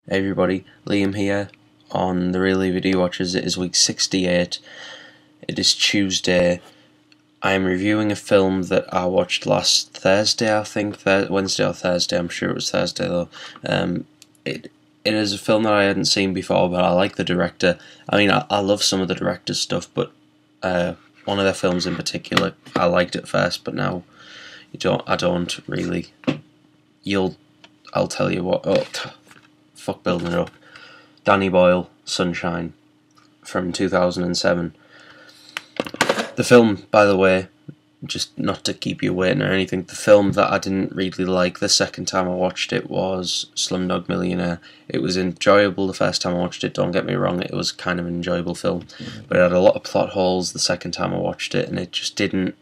Hey everybody, Liam here on the Really Video Watchers. It is week 68. It is Tuesday. I am reviewing a film that I watched last Thursday, I think. Wednesday or Thursday, I'm sure it was Thursday though. It is a film that I hadn't seen before, but I like the director. I mean, I love some of the director's stuff, but one of their films in particular, I liked at first, but now I don't really. I'll tell you what. Oh, fuck building it up. Danny Boyle, Sunshine, from 2007. The film, by the way, just not to keep you waiting or anything, the film that I didn't really like the second time I watched it was Slumdog Millionaire. It was enjoyable the first time I watched it, don't get me wrong, it was kind of an enjoyable film, but it had a lot of plot holes the second time I watched it, and it just didn't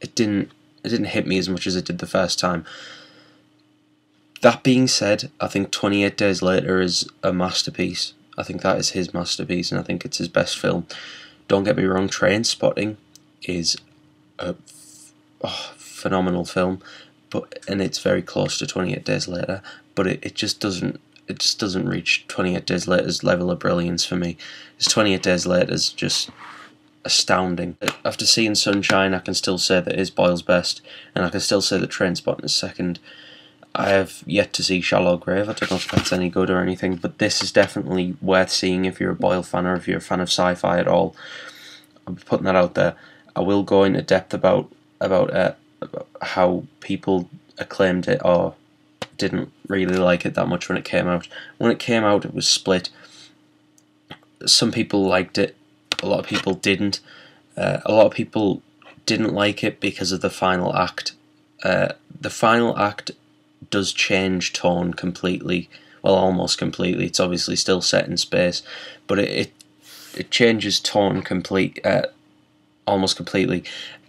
hit me as much as it did the first time. That being said, I think 28 Days Later is a masterpiece. I think that is his masterpiece, and I think it's his best film. Don't get me wrong, Trainspotting is a phenomenal film, and it's very close to 28 Days Later, but it just doesn't reach 28 Days Later's level of brilliance for me. 28 Days Later is just astounding. After seeing Sunshine, I can still say that it is Boyle's best, and I can still say that Trainspotting is second. I have yet to see Shallow Grave. I don't know if that's any good or anything, but this is definitely worth seeing if you're a Boyle fan or if you're a fan of sci-fi at all. I'm putting that out there. I will go into depth about how people acclaimed it or didn't really like it that much when it came out. When it came out, it was split. Some people liked it, a lot of people didn't. A lot of people didn't like it because of the final act. The final act does change tone completely, well, almost completely. It's obviously still set in space, but it changes tone almost completely,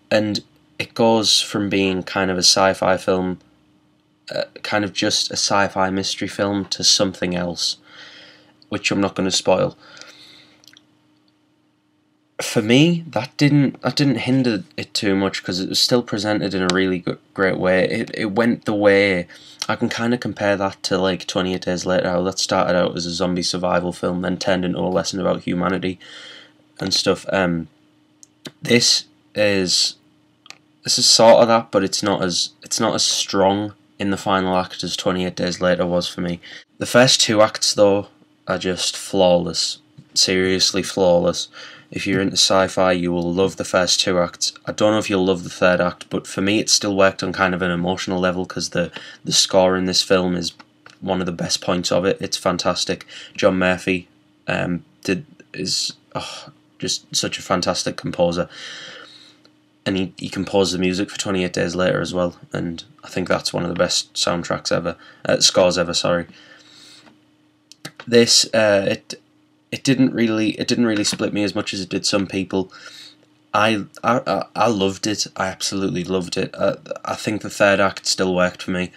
and it goes from being kind of a sci-fi film, kind of just a sci-fi mystery film, to something else, which I'm not going to spoil. For me, that didn't hinder it too much because it was still presented in a really great way. It went the way, I can kind of compare that to like 28 Days Later, how that started out as a zombie survival film, then turned into a lesson about humanity and stuff. This is sort of that, but it's not as strong in the final act as 28 Days Later was for me. The first two acts though are just flawless, seriously flawless. If you're into sci-fi, you will love the first two acts. I don't know if you'll love the third act, but for me it still worked on kind of an emotional level because the score in this film is one of the best points of it. It's fantastic. John Murphy is just such a fantastic composer, and he composed the music for 28 Days Later as well, and I think that's one of the best soundtracks ever, scores ever. Sorry. This It didn't really split me as much as it did some people. I loved it. I absolutely loved it. I think the third act still worked for me.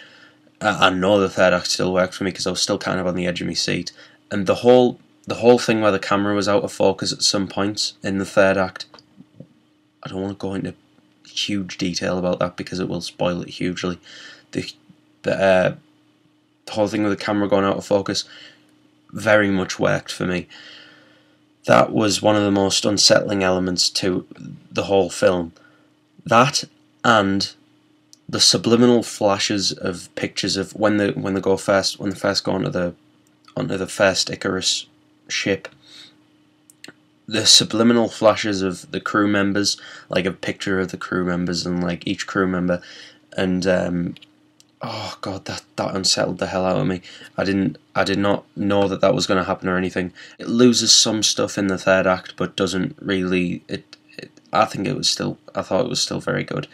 I know the third act still worked for me because I was still kind of on the edge of my seat. And the whole thing where the camera was out of focus at some points in the third act, I don't want to go into huge detail about that because it will spoil it hugely. The whole thing with the camera going out of focus very much worked for me. That was one of the most unsettling elements to the whole film. That and the subliminal flashes of pictures of when they first go onto the first Icarus ship. The subliminal flashes of the crew members, like a picture of the crew members and like each crew member, and oh god, that unsettled the hell out of me. I did not know that was going to happen or anything. It loses some stuff in the third act, but doesn't really. I thought it was still very good.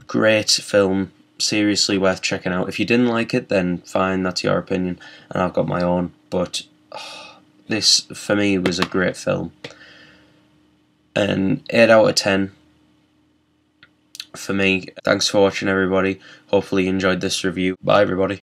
Great film, seriously worth checking out. If you didn't like it, then fine, that's your opinion, and I've got my own. But this, for me, was a great film. An 8 out of 10. For me. Thanks for watching, everybody. Hopefully you enjoyed this review. Bye, everybody.